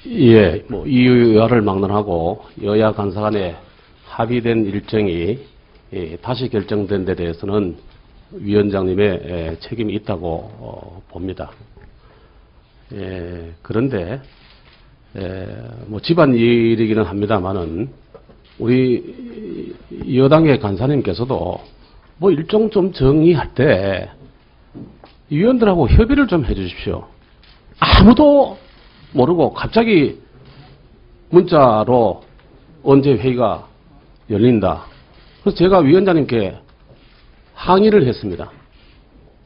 예, 뭐 이유야를 막론하고 여야 간사 간에 합의된 일정이 다시 결정된 데 대해서는 위원장님의 책임이 있다고 봅니다. 그런데 뭐 집안 일이기는 합니다만은 우리 여당의 간사님께서도 뭐 일정 좀 정의할 때 위원들하고 협의를 좀 해주십시오. 아무도 모르고 갑자기 문자로 언제 회의가 열린다. 그래서 제가 위원장님께 항의를 했습니다.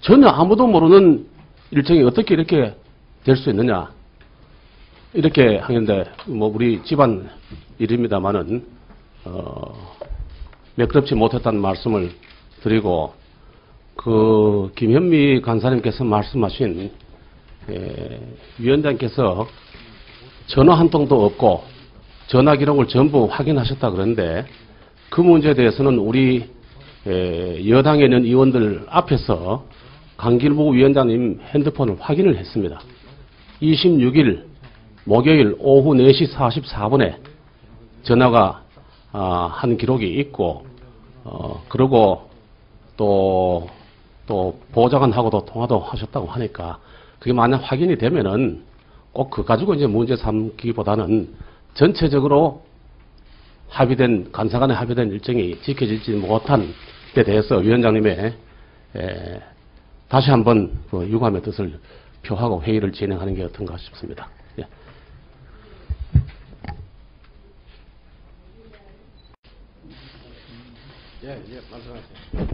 전혀 아무도 모르는 일정이 어떻게 이렇게 될 수 있느냐. 이렇게 하는데 뭐 우리 집안 일입니다만은 매끄럽지 못했다는 말씀을 드리고 그 김현미 간사님께서 말씀하신 위원장께서 전화 한 통도 없고 전화 기록을 전부 확인하셨다 그러는데 그 문제에 대해서는 우리 여당에 있는 의원들 앞에서 강길보 위원장님 핸드폰을 확인을 했습니다. 26일 목요일 오후 4시 44분에 전화가 한 기록이 있고 그리고 또 보좌관하고도 통화도 하셨다고 하니까 그게 만약 확인이 되면은 꼭 그거 가지고 이제 문제 삼기보다는 전체적으로 합의된 간사 간에 합의된 일정이 지켜지지 못한 데 대해서 위원장님의 다시 한번 그 유감의 뜻을 표하고 회의를 진행하는 게 어떤가 싶습니다. 예. 말씀하세요.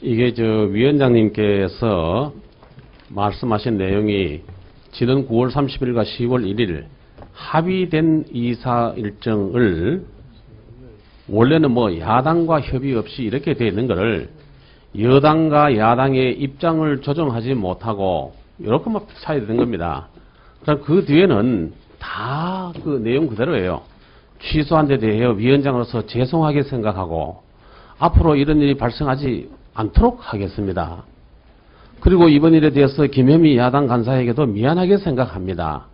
이게 위원장님께서 말씀하신 내용이 지난 9월 30일과 10월 1일 합의된 이사 일정을 원래는 뭐 야당과 협의 없이 이렇게 되어 있는 것을 여당과 야당의 입장을 조정하지 못하고 이렇게만 차이 된 겁니다. 그럼 그 뒤에는 다 그 내용 그대로예요. 취소한 데 대해 위원장으로서 죄송하게 생각하고 앞으로 이런 일이 발생하지 않도록 하겠습니다. 그리고 이번 일에 대해서 김현미 야당 간사에게도 미안하게 생각합니다.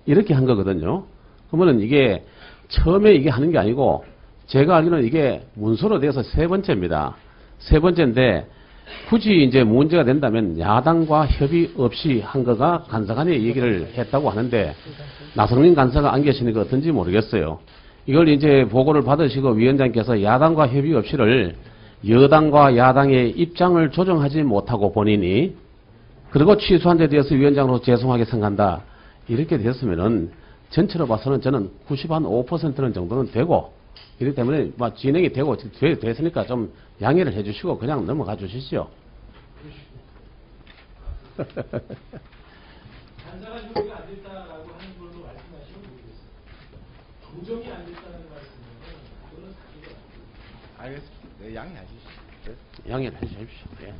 이렇게 한 거거든요. 그러면은 이게 처음에 이게 하는 게 아니고 제가 알기로는 이게 문서로 돼서 세 번째입니다. 세 번째인데 굳이 이제 문제가 된다면 야당과 협의 없이 한 거가 간사 간에 얘기를 했다고 하는데 나성민 간사가 안 계시니까 어떤지 모르겠어요. 이걸 이제 보고를 받으시고 위원장께서 야당과 협의 없이를 여당과 야당의 입장을 조정하지 못하고 본인이 그리고 취소한 데 대해서 위원장으로 죄송하게 생각한다. 이렇게 됐으면은 전체로 봐서는 저는 95% 정도는 되고 이렇기 때문에 진행이 되고 됐으니까 좀 양해를 해 주시고 그냥 넘어가 주시죠. 간사가 조정이 안 됐다라고 하는 걸로 말씀하시면 모르겠어요. 조정이 안 됐다는 말씀은 그거는 사실이 없습니다. 알겠습니다. 네, 양해해 주시죠. 양해를 해 주십시오. 예.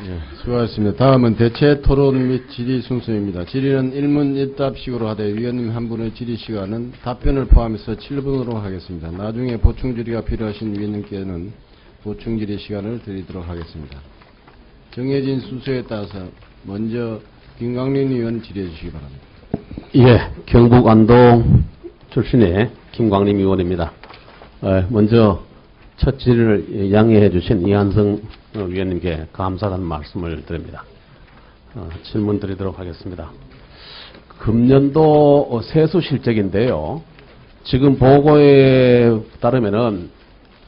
예, 수고하셨습니다. 다음은 대체 토론 및 질의 순서입니다. 질의는 1문 1답식으로 하되 위원님 한 분의 질의 시간은 답변을 포함해서 7분으로 하겠습니다. 나중에 보충 질의가 필요하신 위원님께는 보충 질의 시간을 드리도록 하겠습니다. 정해진 순서에 따라서 먼저 김광림 의원 질의해 주시기 바랍니다. 예, 경북 안동 출신의 김광림 의원입니다. 먼저 첫 질의를 양해해 주신 이한성 위원님께 감사하다는 말씀을 드립니다. 질문 드리도록 하겠습니다. 금년도 세수 실적인데요. 지금 보고에 따르면은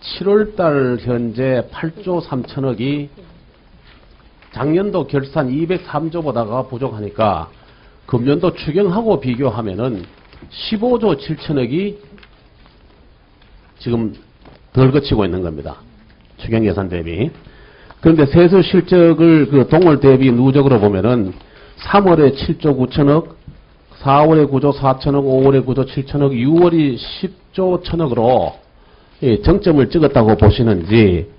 7월달 현재 8조 3천억이 작년도 결산 203조보다가 부족하니까 금년도 추경하고 비교하면은 15조 7천억이 지금 덜 거치고 있는 겁니다. 추경 예산 대비. 그런데 세수 실적을 그 동월 대비 누적으로 보면은 3월에 7조 9천억, 4월에 9조 4천억, 5월에 9조 7천억, 6월이 10조 1천억으로 정점을 찍었다고 보시는지,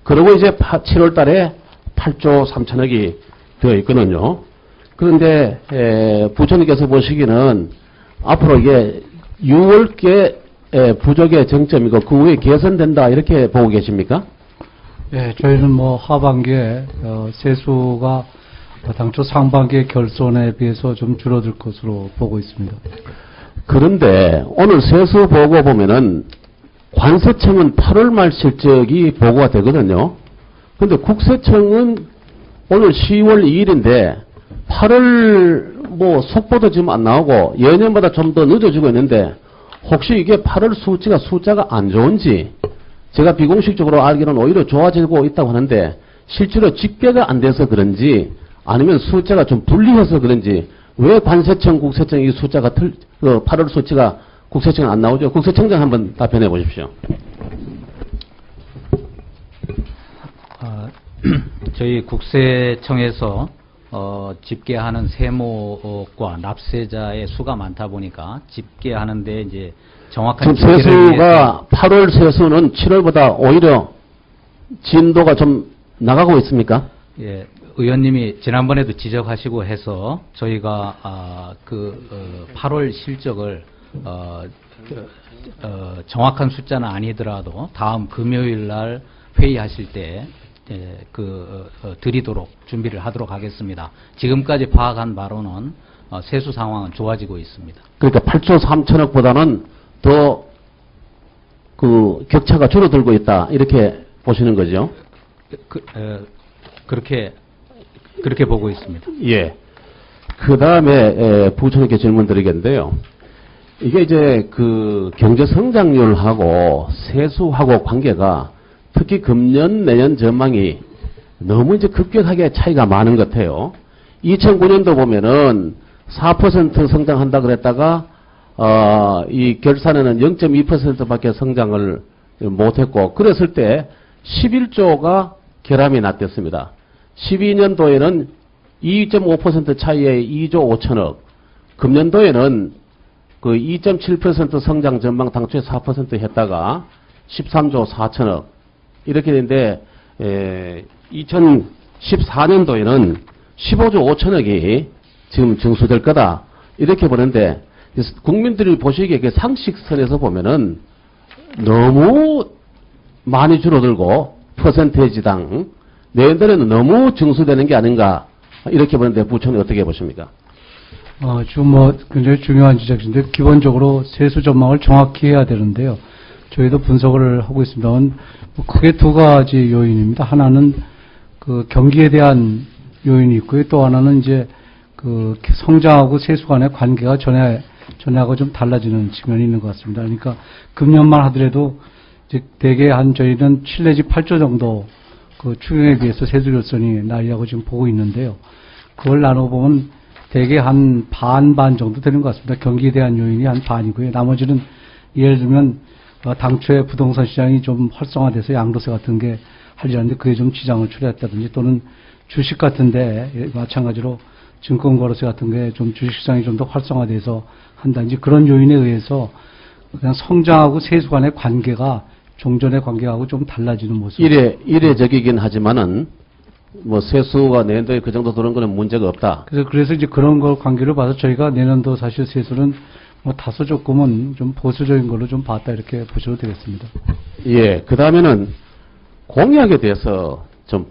그리고 이제 7월 달에 8조 3천억이 되어 있거든요. 그런데 부처님께서 보시기는 앞으로 이게 6월께 부족의 정점이고 그 후에 개선된다 이렇게 보고 계십니까? 예, 저희는 뭐 하반기에 세수가 당초 상반기의 결손에 비해서 좀 줄어들 것으로 보고 있습니다. 그런데 오늘 세수 보고 보면은 관세청은 8월 말 실적이 보고가 되거든요. 근데 국세청은 오늘 10월 2일인데 8월 뭐 속보도 지금 안 나오고 예년보다 좀 더 늦어지고 있는데 혹시 이게 8월 숫자가 안 좋은지 제가 비공식적으로 알기로는 오히려 좋아지고 있다고 하는데 실제로 집계가 안 돼서 그런지 아니면 숫자가 좀 불리해서 그런지 왜 관세청, 국세청 이 숫자가 8월 수치가 국세청은 안 나오죠? 국세청장 한번 답변해 보십시오. 저희 국세청에서 집계하는 세목과 납세자의 수가 많다 보니까 집계하는데 이제 정확한 지금 집계를 위해서 세수가 8월 세수는 7월보다 오히려 진도가 좀 나가고 있습니까? 예, 의원님이 지난번에도 지적하시고 해서 저희가 8월 실적을 정확한 숫자는 아니더라도 다음 금요일 날 회의하실 때 드리도록 준비를 하도록 하겠습니다. 지금까지 파악한 바로는 세수 상황은 좋아지고 있습니다. 그러니까 8조 3천억보다는 더 그 격차가 줄어들고 있다 이렇게 보시는 거죠? 그렇게 보고 있습니다. 예. 그 다음에 부총리께 질문 드리겠는데요. 이게 이제 그 경제 성장률하고 세수하고 관계가 특히 금년 내년 전망이 너무 이제 급격하게 차이가 많은 것 같아요. 2009년도 보면은 4% 성장한다 그랬다가 이 결산에는 0.2%밖에 성장을 못했고 그랬을 때 11조가 결함이 났댔습니다. 12년도에는 2.5% 차이의 2조 5천억, 금년도에는 그 2.7% 성장 전망 당초에 4% 했다가 13조 4천억 이렇게 되는데 2014년도에는 15조 5천억이 지금 증수될 거다 이렇게 보는데 국민들이 보시기에 상식선에서 보면은 너무 많이 줄어들고 퍼센테이지당 내년도에는 너무 증수되는 게 아닌가 이렇게 보는데 부총리 어떻게 보십니까? 지금 굉장히 중요한 지적인데 기본적으로 세수 전망을 정확히 해야 되는데요. 저희도 분석을 하고 있습니다만 크게 두 가지 요인입니다. 하나는 그 경기에 대한 요인이 있고요. 또 하나는 이제 그 성장하고 세수 간의 관계가 전에하고 좀 달라지는 측면이 있는 것 같습니다. 그러니까 금년만 하더라도 이제 대개 저희는 7 내지 8조 정도 그 추경에 비해서 세수 결손이 나이라고 지금 보고 있는데요. 그걸 나눠보면 대개 한 반 정도 되는 것 같습니다. 경기에 대한 요인이 한 반이고요. 나머지는 예를 들면 당초에 부동산 시장이 좀 활성화돼서 양도세 같은 게 하려는데 그게 좀 지장을 초래했다든지 또는 주식 같은데 마찬가지로 증권거래세 같은 게 좀 주식시장이 좀 더 활성화돼서 한다든지 그런 요인에 의해서 그냥 성장하고 세수 간의 관계가 종전의 관계하고 좀 달라지는 모습. 이례적이긴 하지만은 뭐 세수가 내년도에 그 정도 들어온 거는 문제가 없다. 그래서 이제 그런 걸 관계를 봐서 저희가 내년도 사실 세수는 다소 조금은 좀 보수적인 걸로 좀 봤다 이렇게 보셔도 되겠습니다. 예. 그 다음에는 공약에 대해서 좀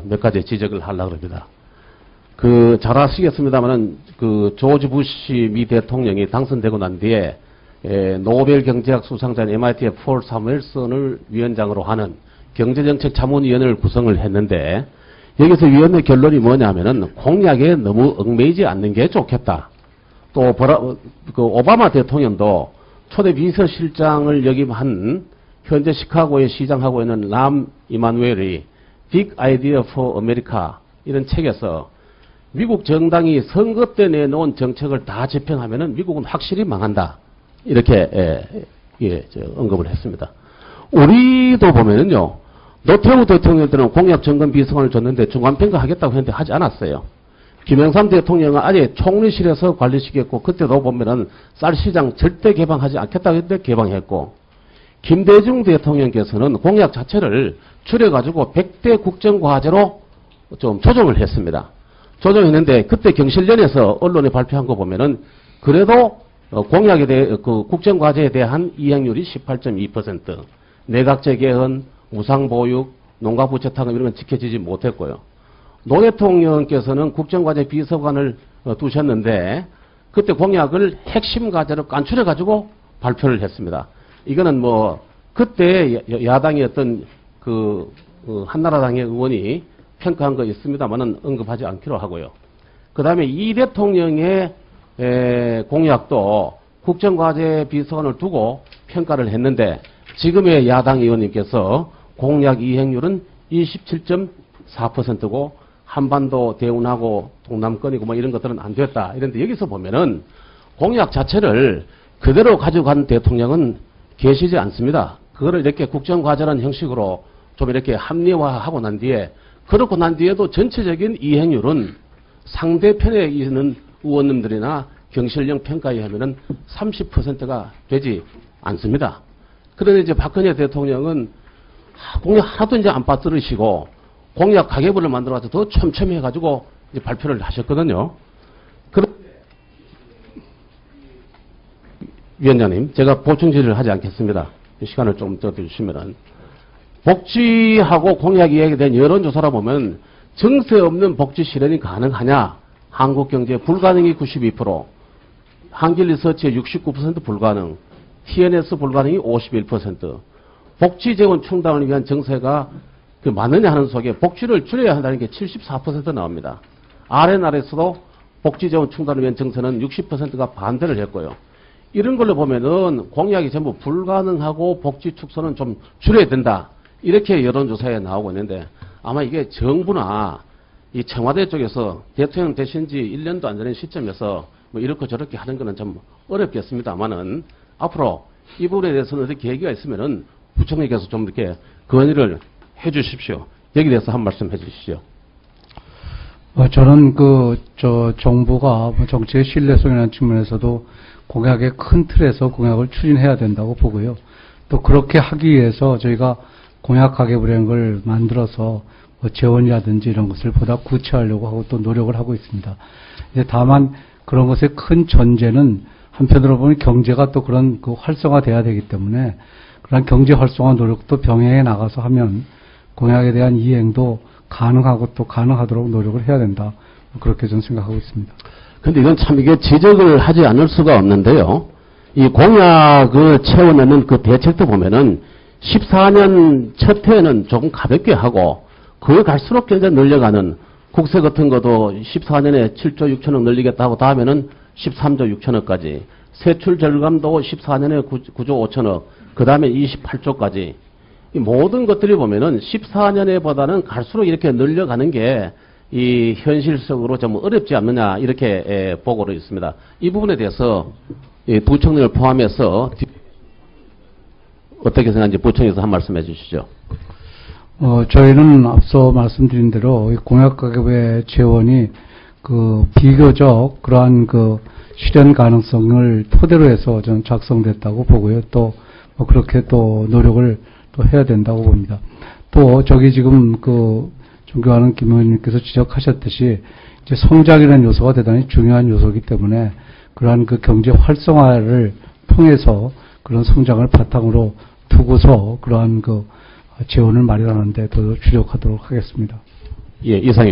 몇 가지 지적을 하려고 합니다. 잘 아시겠습니다만은 조지 부시 미 대통령이 당선되고 난 뒤에 노벨 경제학 수상자인 MIT의 폴 사무엘슨을 위원장으로 하는 경제정책 자문위원회를 구성을 했는데 여기서 위원회 결론이 뭐냐면은 공약에 너무 얽매이지 않는 게 좋겠다. 또 오바마 대통령도 초대 비서실장을 역임한 현재 시카고의 시장하고 있는 람 이마누엘이 Big Idea for America 이런 책에서 미국 정당이 선거 때 내놓은 정책을 다 집행하면은 미국은 확실히 망한다. 이렇게 언급을 했습니다. 우리도 보면은요. 노태우 대통령 때는 공약 점검 비서관을 줬는데 중간평가 하겠다고 했는데 하지 않았어요. 김영삼 대통령은 아예 총리실에서 관리시켰고 그때도 보면은 쌀시장 절대 개방하지 않겠다고 했는데 개방했고 김대중 대통령께서는 공약 자체를 줄여가지고 100대 국정과제로 좀 조정을 했습니다. 조정했는데 그때 경실련에서 언론에 발표한 거 보면은 그래도 공약에 대해 국정과제에 대한 이행률이 18.2%, 내각제 개헌, 무상보육, 농가부 재탕금 이런 건 지켜지지 못했고요. 노 대통령께서는 국정과제 비서관을 두셨는데 그때 공약을 핵심 과제로 깐추려 가지고 발표를 했습니다. 이거는 뭐 그때 야당의 어떤 한나라당의 의원이 평가한 거 있습니다만은 언급하지 않기로 하고요. 그 다음에 이 대통령의 공약도 국정과제 비서관을 두고 평가를 했는데 지금의 야당 의원님께서 공약 이행률은 27.4%고 한반도 대운하고 동남권이고 뭐 이런 것들은 안 됐다. 이런데 여기서 보면은 공약 자체를 그대로 가지고 간 대통령은 계시지 않습니다. 그거를 이렇게 국정과제라는 형식으로 좀 이렇게 합리화하고 난 뒤에 그렇고 난 뒤에도 전체적인 이행률은 상대편에 있는 의원님들이나 경실령 평가에 하면은 30%가 되지 않습니다. 그런데 이제 박근혜 대통령은 공약 하나도 이제 안 빠뜨리시고 공약 가계부를 만들어서 더 촘촘해가지고 이제 발표를 하셨거든요. 그런데 위원장님, 제가 보충 질의를 하지 않겠습니다. 시간을 좀 더 주시면은 복지하고 공약 이야기에 대한 여론조사라 보면 정세 없는 복지 실현이 가능하냐? 한국경제 불가능이 92%, 한길리서치의 69% 불가능, TNS 불가능이 51%, 복지 재원 충당을 위한 정세가 맞느냐 하는 속에 복지를 줄여야 한다는 게 74% 나옵니다. RNR에서도 복지 재원 충당을 위한 정세는 60%가 반대를 했고요. 이런 걸로 보면은 공약이 전부 불가능하고 복지 축소는 좀 줄여야 된다. 이렇게 여론조사에 나오고 있는데 아마 이게 정부나 이 청와대 쪽에서 대통령 되신 지 1년도 안 되는 시점에서 뭐 이렇게 저렇게 하는 거는 좀 어렵겠습니다만은 앞으로 이 부분에 대해서는 어떻게 계기가 있으면은 부총리께서 좀 이렇게 건의를 해 주십시오. 여기에 대해서 한 말씀 해 주시죠. 저는 정부가 정치의 신뢰성이라는 측면에서도 공약의 큰 틀에서 공약을 추진해야 된다고 보고요. 또 그렇게 하기 위해서 저희가 공약 가계부라는 걸 만들어서 재원이라든지 이런 것을 보다 구체화하려고 하고 또 노력을 하고 있습니다. 이제 다만 그런 것의 큰 전제는 한편으로 보면 경제가 또 그런 활성화돼야 되기 때문에 그런 경제 활성화 노력도 병행해 나가서 하면 공약에 대한 이행도 가능하고 또 가능하도록 노력을 해야 된다. 그렇게 저는 생각하고 있습니다. 근데 이건 참 이게 지적을 하지 않을 수가 없는데요. 이 공약을 채워내는 그 대책도 보면은 14년 첫 해에는 조금 가볍게 하고 그걸 갈수록 이제 늘려가는 국세 같은 것도 14년에 7조 6천억 늘리겠다고 다음에는 13조 6천억까지 세출 절감도 14년에 9조 5천억 그 다음에 28조까지 이 모든 것들이 보면은 14년에 보다는 갈수록 이렇게 늘려가는 게 이 현실적으로 좀 어렵지 않느냐 이렇게 보고로 있습니다. 이 부분에 대해서 부총리를 포함해서 어떻게 생각하는지 부총리에서 한 말씀 해주시죠. 저희는 앞서 말씀드린 대로 공약 가계부의 재원이 비교적 그러한 실현 가능성을 토대로 해서 저는 작성됐다고 보고요. 또 그렇게 또 노력을 또 해야 된다고 봅니다. 또 지금 존경하는 김 의원님께서 지적하셨듯이 이제 성장이라는 요소가 대단히 중요한 요소이기 때문에 그러한 경제 활성화를 통해서 그런 성장을 바탕으로 두고서 그러한 재원을 마련하는 데 더 주력하도록 하겠습니다. 예, 이상입니다.